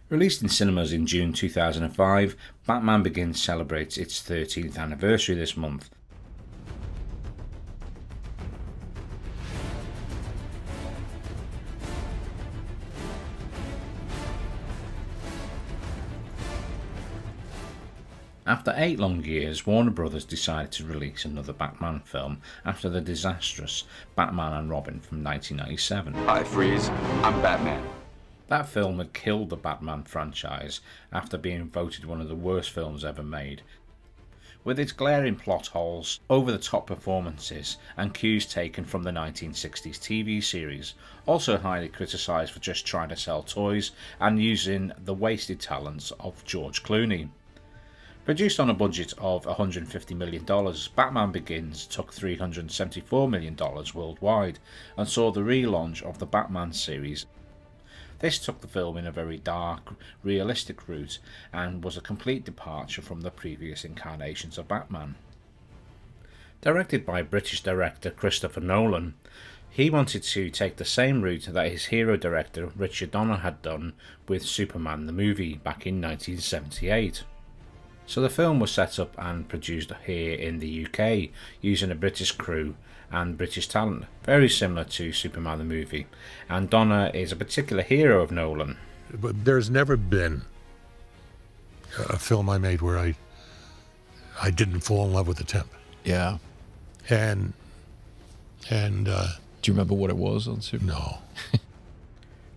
Released in cinemas in June 2005, Batman Begins celebrates its 13th anniversary this month. After 8 long years, Warner Brothers decided to release another Batman film after the disastrous Batman and Robin from 1997. Hi, Freeze. I'm Batman. That film had killed the Batman franchise after being voted one of the worst films ever made. With its glaring plot holes, over-the-top performances and cues taken from the 1960s TV series, also highly criticised for just trying to sell toys and using the wasted talents of George Clooney. Produced on a budget of $150 million, Batman Begins took $374 million worldwide and saw the relaunch of the Batman series. This took the film in a very dark, realistic route and was a complete departure from the previous incarnations of Batman. Directed by British director Christopher Nolan, he wanted to take the same route that his hero director Richard Donner had done with Superman the movie back in 1978. So the film was set up and produced here in the UK using a British crew and British talent, very similar to Superman the movie, and Donner is a particular hero of Nolan. But there's never been a film I made where I didn't fall in love with the temp. Yeah. And do you remember what it was on Superman? No.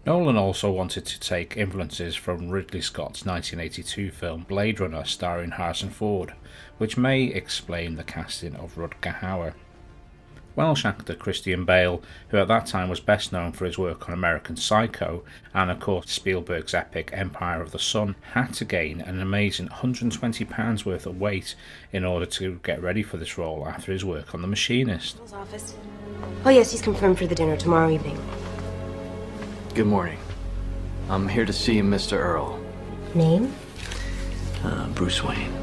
Nolan also wanted to take influences from Ridley Scott's 1982 film Blade Runner starring Harrison Ford, which may explain the casting of Rutger Hauer. Welsh actor Christian Bale, who at that time was best known for his work on American Psycho and of course Spielberg's epic Empire of the Sun, had to gain an amazing £120 worth of weight in order to get ready for this role after his work on The Machinist. Office. Oh yes, he's confirmed for the dinner tomorrow evening. Good morning. I'm here to see Mr. Earl. Name? Bruce Wayne.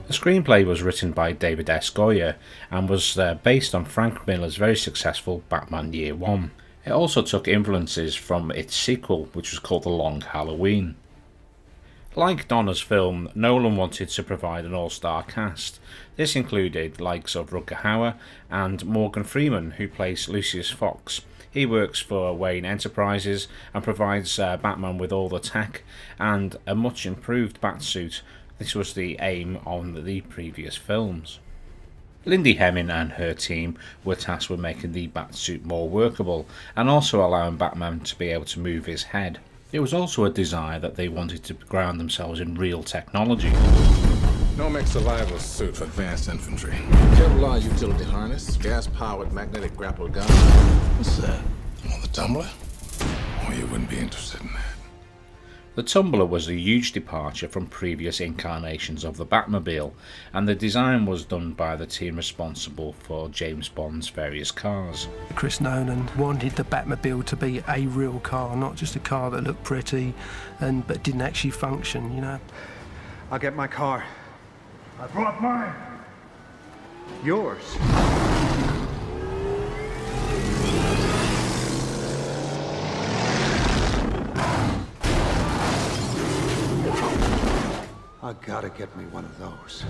The screenplay was written by David S. Goyer and was based on Frank Miller's very successful Batman Year One. It also took influences from its sequel, which was called The Long Halloween. Like Donner's film, Nolan wanted to provide an all-star cast. This included the likes of Rutger Hauer and Morgan Freeman, who plays Lucius Fox. He works for Wayne Enterprises and provides Batman with all the tech and a much improved Batsuit. This was the aim on the previous films. Lindy Hemming and her team were tasked with making the Batsuit more workable and also allowing Batman to be able to move his head. It was also a desire that they wanted to ground themselves in real technology. Nomex survival suit for advanced infantry. Kevlar utility harness, gas-powered magnetic grapple gun. What's that? Well, the Tumbler? Oh, you wouldn't be interested in that. The Tumbler was a huge departure from previous incarnations of the Batmobile, and the design was done by the team responsible for James Bond's various cars. Chris Nolan wanted the Batmobile to be a real car, not just a car that looked pretty but didn't actually function, you know. I'll get my car. I brought mine. Yours. I gotta get me one of those.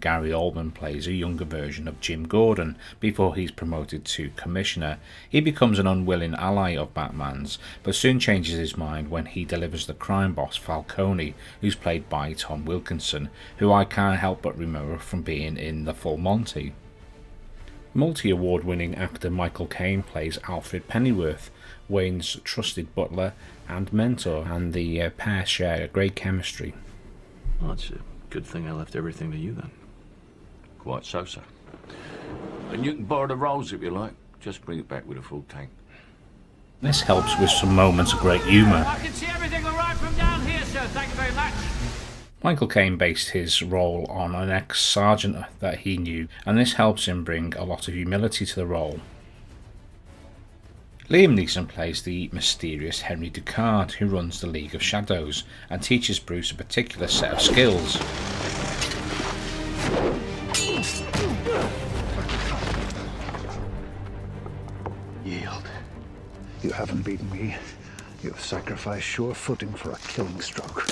Gary Oldman plays a younger version of Jim Gordon before he's promoted to Commissioner. He becomes an unwilling ally of Batman's, but soon changes his mind when he delivers the crime boss Falcone, who's played by Tom Wilkinson, who I can't help but remember from being in The Full Monty. Multi-award winning actor Michael Caine plays Alfred Pennyworth, Wayne's trusted butler and mentor, and the pair share a great chemistry. Well, it's a good thing I left everything to you then. Quite so, sir. And you can borrow the rolls if you like. Just bring it back with a full tank. This helps with some moments of great humour. I can see everything all right from down here, sir. Thank you very much. Michael Caine based his role on an ex-sergeant that he knew, and this helps him bring a lot of humility to the role. Liam Neeson plays the mysterious Henry Ducard, who runs the League of Shadows and teaches Bruce a particular set of skills. Yield. You haven't beaten me You have sacrificed sure footing for a killing stroke.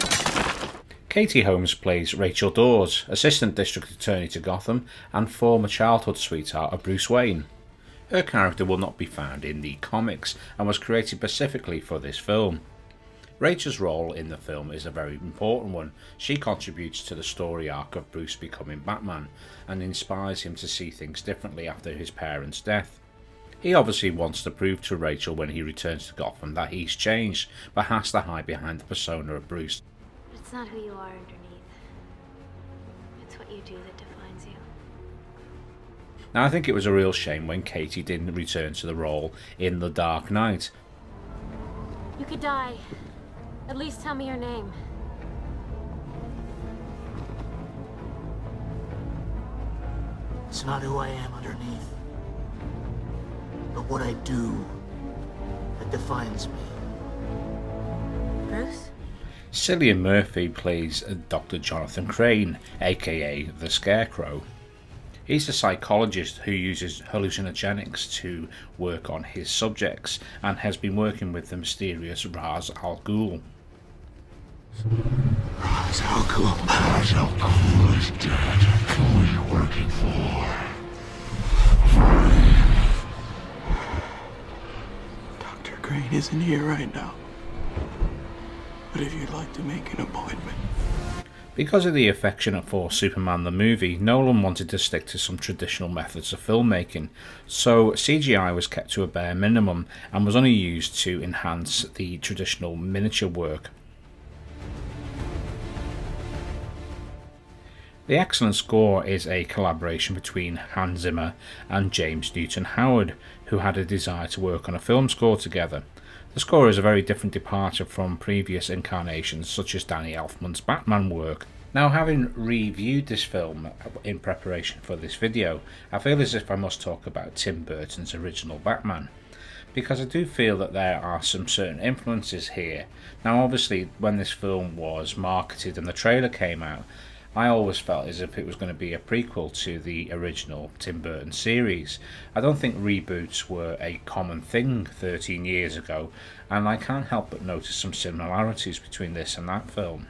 Katie Holmes plays Rachel Dawes, Assistant District Attorney to Gotham and former childhood sweetheart of Bruce Wayne. Her character will not be found in the comics and was created specifically for this film. Rachel's role in the film is a very important one. She contributes to the story arc of Bruce becoming Batman and inspires him to see things differently after his parents' death. He obviously wants to prove to Rachel when he returns to Gotham that he's changed, but has to hide behind the persona of Bruce. It's not who you are underneath. It's what you do that defines you. Now I think it was a real shame when Katie didn't return to the role in The Dark Knight. You could die. At least tell me your name. It's not who I am underneath, but what I do that defines me. Bruce? Cillian Murphy plays Dr. Jonathan Caine, aka the Scarecrow. He's a psychologist who uses hallucinogenics to work on his subjects and has been working with the mysterious Ra's al Ghul. Ra's al Ghul. Ra's al Ghul is dead. Who are you working for? Dr. Caine isn't here right now. But if you'd like to make an appointment. Because of the affection for Superman the movie, Nolan wanted to stick to some traditional methods of filmmaking, so CGI was kept to a bare minimum and was only used to enhance the traditional miniature work. The excellent score is a collaboration between Hans Zimmer and James Newton Howard, who had a desire to work on a film score together. The score is a very different departure from previous incarnations such as Danny Elfman's Batman work. Now, having reviewed this film in preparation for this video, I feel as if I must talk about Tim Burton's original Batman, because I do feel that there are some certain influences here. Now obviously when this film was marketed and the trailer came out, I always felt as if it was going to be a prequel to the original Tim Burton series. I don't think reboots were a common thing 13 years ago, and I can't help but notice some similarities between this and that film.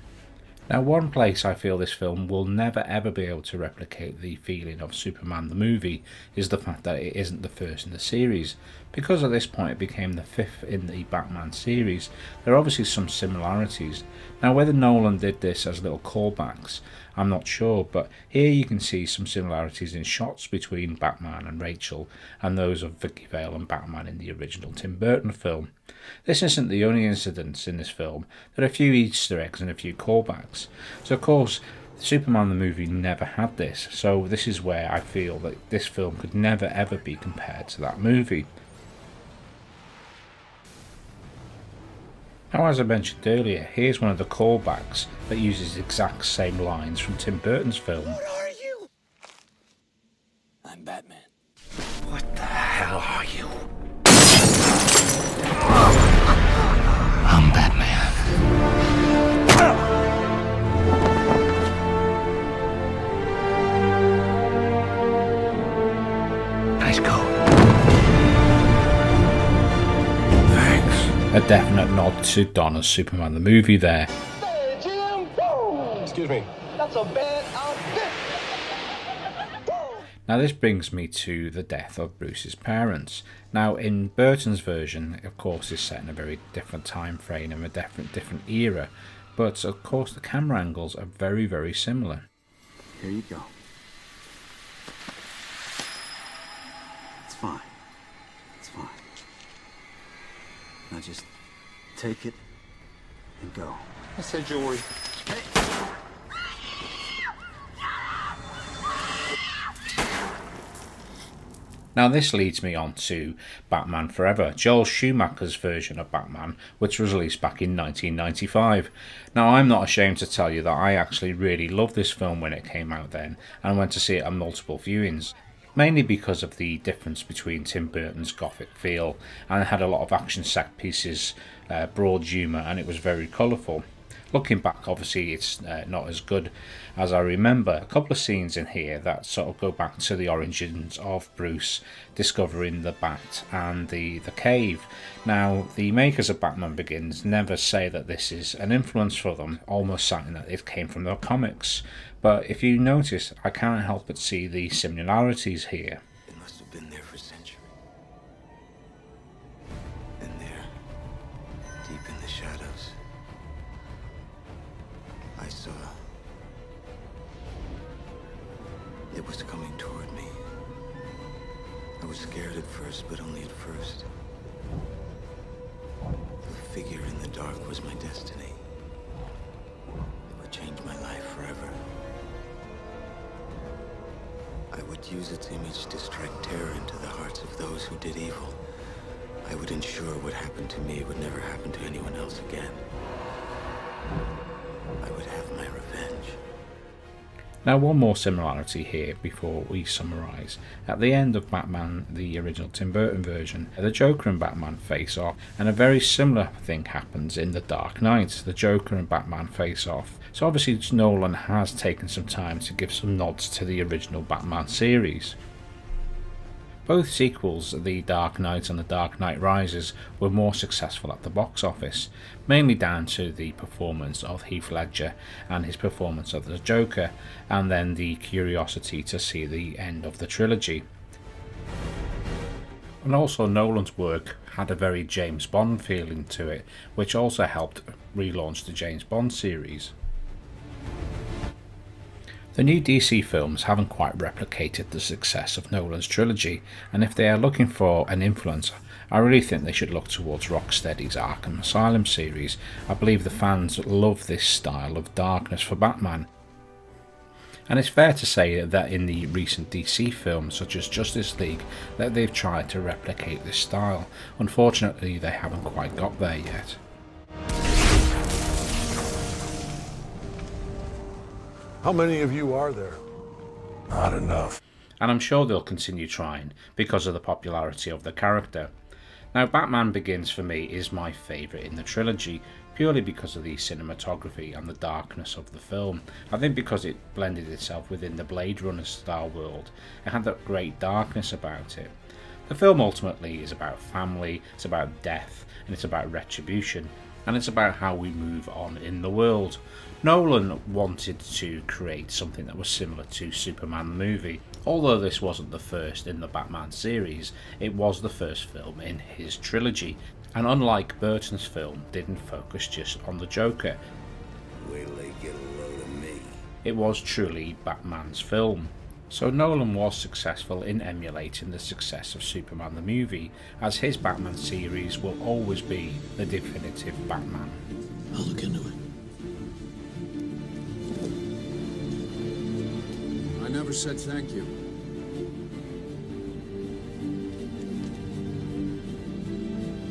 Now, one place I feel this film will never ever be able to replicate the feeling of Superman the movie is the fact that it isn't the first in the series. Because at this point it became the fifth in the Batman series, there are obviously some similarities. Now, whether Nolan did this as little callbacks, I'm not sure, but here you can see some similarities in shots between Batman and Rachel and those of Vicky Vale and Batman in the original Tim Burton film. This isn't the only incidents in this film. There are a few Easter eggs and a few callbacks. So of course, Superman the movie never had this, so this is where I feel that this film could never ever be compared to that movie. Now, as I mentioned earlier, here's one of the callbacks that uses the exact same lines from Tim Burton's film. What are you? I'm Batman. What the hell are you? I'm Batman. Nice coat. A definite nod to Donner's Superman the movie there. Hey, Jim! Excuse me. That's a bad outfit! Now this brings me to the death of Bruce's parents. Now in Burton's version, of course, is set in a very different time frame and a different era, but of course the camera angles are very, very similar. Here you go. It's fine. It's fine. Now just take it and go. I said jewelry. Now this leads me on to Batman Forever, Joel Schumacher's version of Batman, which was released back in 1995. Now I'm not ashamed to tell you that I actually really loved this film when it came out then, and went to see it on multiple viewings. Mainly because of the difference between Tim Burton's gothic feel, and it had a lot of action set pieces, broad humour, and it was very colourful. Looking back, obviously it's not as good as I remember. A couple of scenes in here that sort of go back to the origins of Bruce discovering the bat and the cave. Now, the makers of Batman Begins never say that this is an influence for them, almost something that it came from their comics. But if you notice, I can't help but see the similarities here. It must have been there for centuries. And there, deep in the shadows, I saw it was coming toward me. I was scared at first, but only at first. The figure in the dark was my destiny. It would change my life forever. I would use its image to strike terror into the hearts of those who did evil. I would ensure what happened to me would never happen to anyone else again. I would have my revenge. Now, one more similarity here before we summarise. At the end of Batman, the original Tim Burton version, the Joker and Batman face off, and a very similar thing happens in The Dark Knight. The Joker and Batman face off. So obviously Nolan has taken some time to give some nods to the original Batman series. Both sequels, The Dark Knight and The Dark Knight Rises, were more successful at the box office, mainly down to the performance of Heath Ledger and his performance of the Joker, and then the curiosity to see the end of the trilogy. And also Nolan's work had a very James Bond feeling to it, which also helped relaunch the James Bond series. The new DC films haven't quite replicated the success of Nolan's trilogy, and if they are looking for an influence, I really think they should look towards Rocksteady's Arkham Asylum series. I believe the fans love this style of darkness for Batman. And it's fair to say that in the recent DC films, such as Justice League, that they've tried to replicate this style. Unfortunately, they haven't quite got there yet. How many of you are there? Not enough. And I'm sure they'll continue trying because of the popularity of the character. Now, Batman Begins for me is my favourite in the trilogy, purely because of the cinematography and the darkness of the film. I think because it blended itself within the Blade Runner style world, it had that great darkness about it. The film ultimately is about family, it's about death, and it's about retribution, and it's about how we move on in the world. Nolan wanted to create something that was similar to Superman the movie. Although this wasn't the first in the Batman series, it was the first film in his trilogy, and unlike Burton's film, didn't focus just on the Joker. Wait till they get a load of me. It was truly Batman's film. So Nolan was successful in emulating the success of Superman the movie, as his Batman series will always be the definitive Batman. I'll look into it. I never said thank you.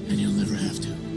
And you'll never have to.